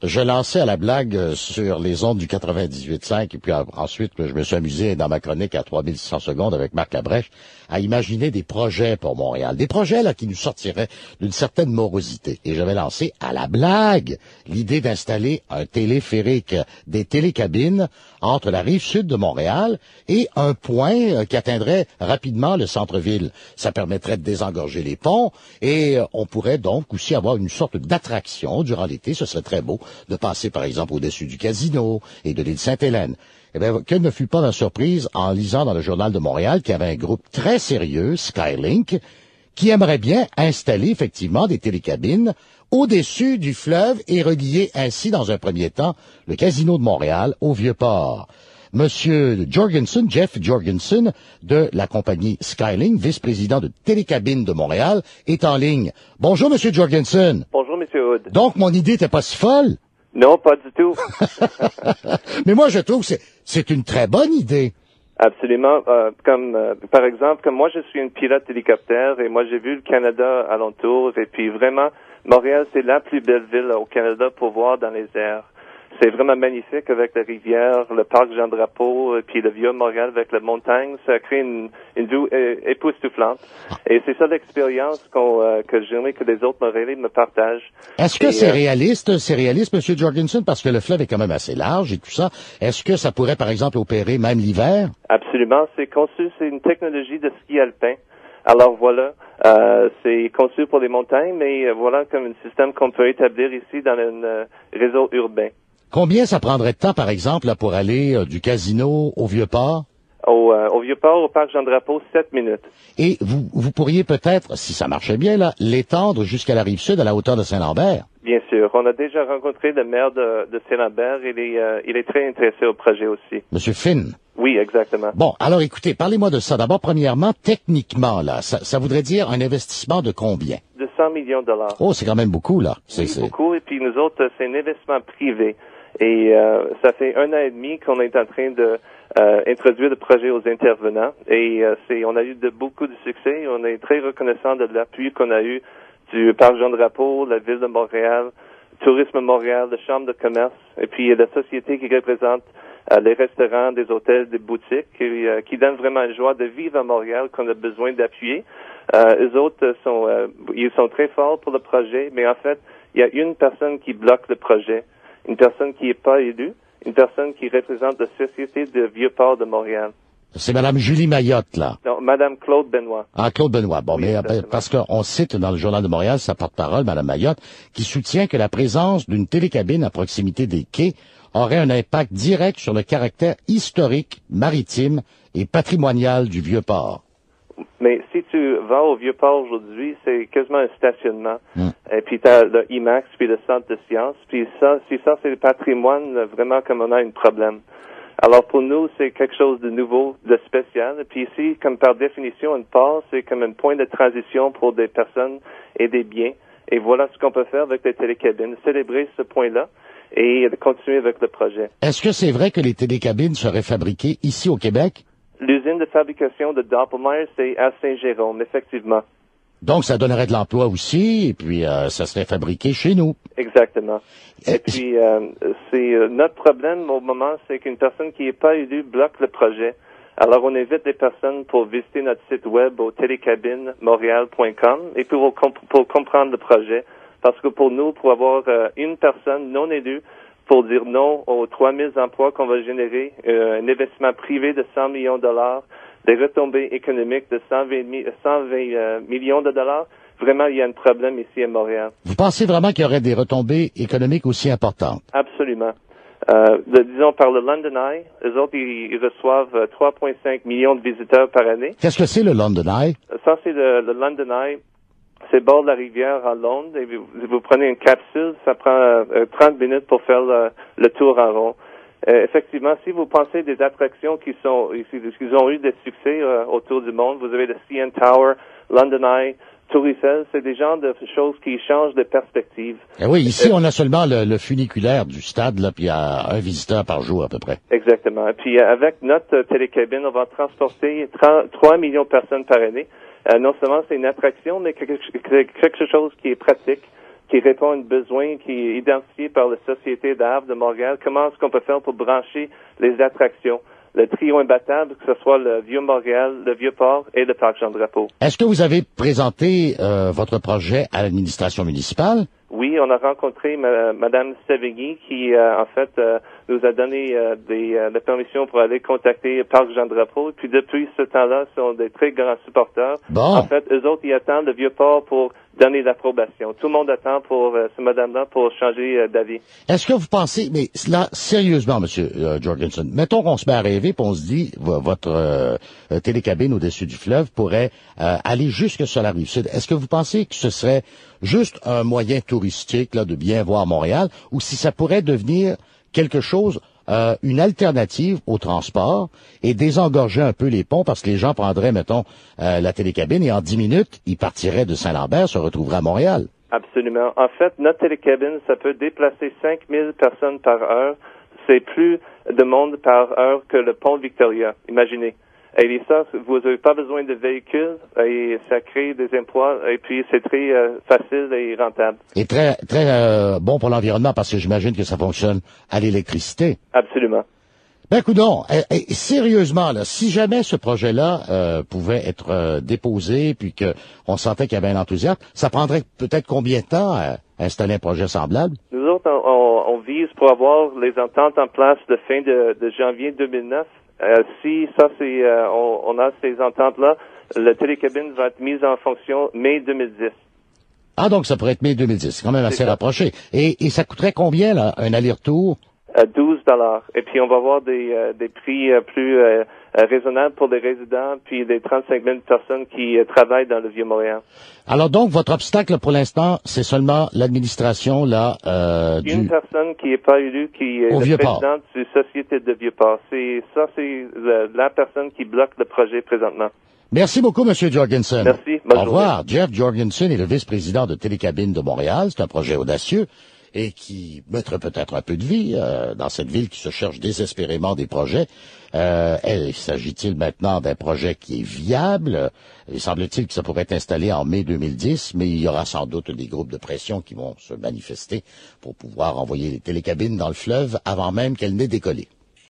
Je lançais à la blague sur les ondes du 98.5 et puis ensuite je me suis amusé dans ma chronique à 3600 secondes avec Marc Labrèche à imaginer des projets pour Montréal. Des projets là qui nous sortiraient d'une certaine morosité. Et j'avais lancé à la blague l'idée d'installer un téléphérique, des télécabines entre la rive sud de Montréal et un point qui atteindrait rapidement le centre-ville. Ça permettrait de désengorger les ponts et on pourrait donc aussi avoir une sorte d'attraction durant l'été. Ce serait très beau de passer, par exemple, au-dessus du Casino et de l'île Sainte-Hélène. Eh bien, quelle ne fut pas ma surprise en lisant dans le Journal de Montréal qu'il y avait un groupe très sérieux, Skylink, qui aimerait bien installer effectivement des télécabines au-dessus du fleuve et relier ainsi, dans un premier temps, le Casino de Montréal au Vieux-Port. Monsieur Jorgensen, Jeff Jorgensen, de la compagnie Skylink, vice-président de Télécabines de Montréal, est en ligne. Bonjour, Monsieur Jorgensen. Bonjour, Monsieur Hood. Donc, mon idée n'était pas si folle? Non, pas du tout. Mais moi, je trouve que c'est une très bonne idée. Absolument. Par exemple, comme moi, je suis une pilote d'hélicoptère et moi, j'ai vu le Canada alentour et puis vraiment, Montréal, c'est la plus belle ville au Canada pour voir dans les airs. C'est vraiment magnifique avec la rivière, le parc Jean-Drapeau, puis le vieux Montréal avec la montagne. Ça crée une vue époustouflante. Et c'est ça l'expérience que j'aimerais que les autres Montréalais me partagent. Est-ce que c'est réaliste? C'est réaliste, M. Jorgensen, parce que le fleuve est quand même assez large et tout ça. Est-ce que ça pourrait, par exemple, opérer même l'hiver? Absolument. C'est conçu, c'est une technologie de ski alpin. Alors voilà, c'est conçu pour les montagnes, mais voilà comme un système qu'on peut établir ici dans un réseau urbain. Combien ça prendrait de temps, par exemple, là, pour aller du Casino au Vieux-Port? Au Vieux-Port, au parc Jean-Drapeau, 7 minutes. Et vous pourriez peut-être, si ça marchait bien, là, l'étendre jusqu'à la Rive-Sud, à la hauteur de Saint-Lambert? Bien sûr. On a déjà rencontré le maire de Saint-Lambert. Il est très intéressé au projet aussi. Monsieur Finn? Oui, exactement. Bon, alors écoutez, parlez-moi de ça. D'abord, premièrement, techniquement, là, ça voudrait dire un investissement de combien? De 100 millions de dollars. Oh, c'est quand même beaucoup, là. C'est beaucoup. Et puis nous autres, c'est un investissement privé. Et ça fait 1 an et demi qu'on est en train de introduire le projet aux intervenants. Et on a eu beaucoup de succès. On est très reconnaissant de l'appui qu'on a eu du Parc Jean-Drapeau, la Ville de Montréal, Tourisme Montréal, la Chambre de commerce, et puis la société qui représente les restaurants, des hôtels, des boutiques, qui donnent vraiment la joie de vivre à Montréal qu'on a besoin d'appuyer. Eux autres ils sont très forts pour le projet, mais en fait, il y a une personne qui bloque le projet, une personne qui n'est pas élue, une personne qui représente la Société de Vieux-Port de Montréal. C'est Mme Julie Mayotte, là. Non, Mme Claude Benoît. Ah, Claude Benoît. Bon, oui, mais parce qu'on cite dans le Journal de Montréal sa porte-parole, Mme Mayotte, qui soutient que la présence d'une télécabine à proximité des quais aurait un impact direct sur le caractère historique, maritime et patrimonial du Vieux-Port. Mais si tu vas au Vieux-Port aujourd'hui, c'est quasiment un stationnement. Et puis t'as le IMAX, puis le Centre de sciences. Puis ça, c'est le patrimoine, vraiment comme on a un problème. Alors pour nous, c'est quelque chose de nouveau, de spécial. Et puis ici, comme par définition, un port, c'est comme un point de transition pour des personnes et des biens. Et voilà ce qu'on peut faire avec les télécabines, célébrer ce point-là et continuer avec le projet. Est-ce que c'est vrai que les télécabines seraient fabriquées ici au Québec? L'usine de fabrication de Doppelmayr, c'est à Saint-Jérôme, effectivement. Donc, ça donnerait de l'emploi aussi, et puis ça serait fabriqué chez nous. Exactement. Et puis, notre problème au moment, c'est qu'une personne qui n'est pas élue bloque le projet. Alors, on invite les personnes pour visiter notre site web au télécabinemontréal.com et pour comprendre le projet. Parce que pour nous, pour avoir une personne non élue, pour dire non aux 3000 emplois qu'on va générer, un investissement privé de 100 millions de dollars, des retombées économiques de 120 millions de dollars, vraiment, il y a un problème ici à Montréal. Vous pensez vraiment qu'il y aurait des retombées économiques aussi importantes? Absolument. Disons par le London Eye, eux autres, ils reçoivent 3,5 millions de visiteurs par année. Qu'est-ce que c'est le London Eye? Ça, c'est le London Eye. C'est au bord de la rivière à Londres. Et vous prenez une capsule, ça prend 30 minutes pour faire le tour en rond. Effectivement, si vous pensez des attractions qui ont eu des succès autour du monde, vous avez le CN Tower, London Eye, Tour Eiffel, c'est des genres de choses qui changent de perspective. Eh oui, ici, on a seulement le funiculaire du stade, là, puis il y a un visiteur par jour à peu près. Exactement. Et puis avec notre télécabine, on va transporter 3 millions de personnes par année. Non seulement c'est une attraction, mais quelque chose qui est pratique. qui répond à un besoin qui est identifié par la Société d'Havre de Montréal. Comment est-ce qu'on peut faire pour brancher les attractions? Le trio imbattable, que ce soit le Vieux-Montréal, le Vieux-Port et le Parc Jean-Drapeau. Est-ce que vous avez présenté votre projet à l'administration municipale? Oui, on a rencontré Madame Savigny qui, en fait, nous a donné la permission pour aller contacter Parc Jean-Drapeau. Puis depuis ce temps-là, ils sont des très grands supporters. Bon. En fait, eux autres, ils attendent le Vieux-Port pour donner l'approbation. Tout le monde attend pour ce madame-là pour changer d'avis. Est-ce que vous pensez, mais là, sérieusement, Monsieur Jorgensen, mettons qu'on se met à rêver, puis on se dit, votre télécabine au-dessus du fleuve pourrait aller jusque sur la Rive-Sud. Est-ce que vous pensez que ce serait juste un moyen touristique là de bien voir Montréal, ou si ça pourrait devenir quelque chose, une alternative au transport et désengorger un peu les ponts parce que les gens prendraient, mettons, la télécabine et en 10 minutes, ils partiraient de Saint-Lambert, se retrouveraient à Montréal? Absolument. En fait, notre télécabine, ça peut déplacer 5000 personnes par heure. C'est plus de monde par heure que le pont Victoria. Imaginez. Et ça, vous n'avez pas besoin de véhicules et ça crée des emplois et puis c'est très facile et rentable. Et très très bon pour l'environnement parce que j'imagine que ça fonctionne à l'électricité. Absolument. Ben coudonc, sérieusement là, si jamais ce projet-là pouvait être déposé puis que on sentait qu'il y avait un enthousiasme, ça prendrait peut-être combien de temps à installer un projet semblable? Nous autres, on vise pour avoir les ententes en place de fin de janvier 2009. Si ça c'est on a ces ententes-là, la télécabine va être mise en fonction mai 2010. Ah donc ça pourrait être mai 2010, c'est quand même assez rapproché. Et ça coûterait combien là, un aller-retour? $12. Et puis on va avoir des prix plus raisonnables pour les résidents, puis des 35 000 personnes qui travaillent dans le Vieux-Montréal. Alors donc votre obstacle pour l'instant, c'est seulement l'administration là Une personne qui n'est pas élue, qui est le président de la Société de Vieux-Port. C'est la personne qui bloque le projet présentement. Merci beaucoup, Monsieur Jorgensen. Merci. Bonne Au revoir. journée. Jeff Jorgensen est le vice-président de Télécabine de Montréal. C'est un projet audacieux et qui mettrait peut-être un peu de vie dans cette ville qui se cherche désespérément des projets. S'agit-il maintenant d'un projet qui est viable? Il semble-t-il que ça pourrait être installé en mai 2010, mais il y aura sans doute des groupes de pression qui vont se manifester pour pouvoir envoyer les télécabines dans le fleuve avant même qu'elles n'aient décollé.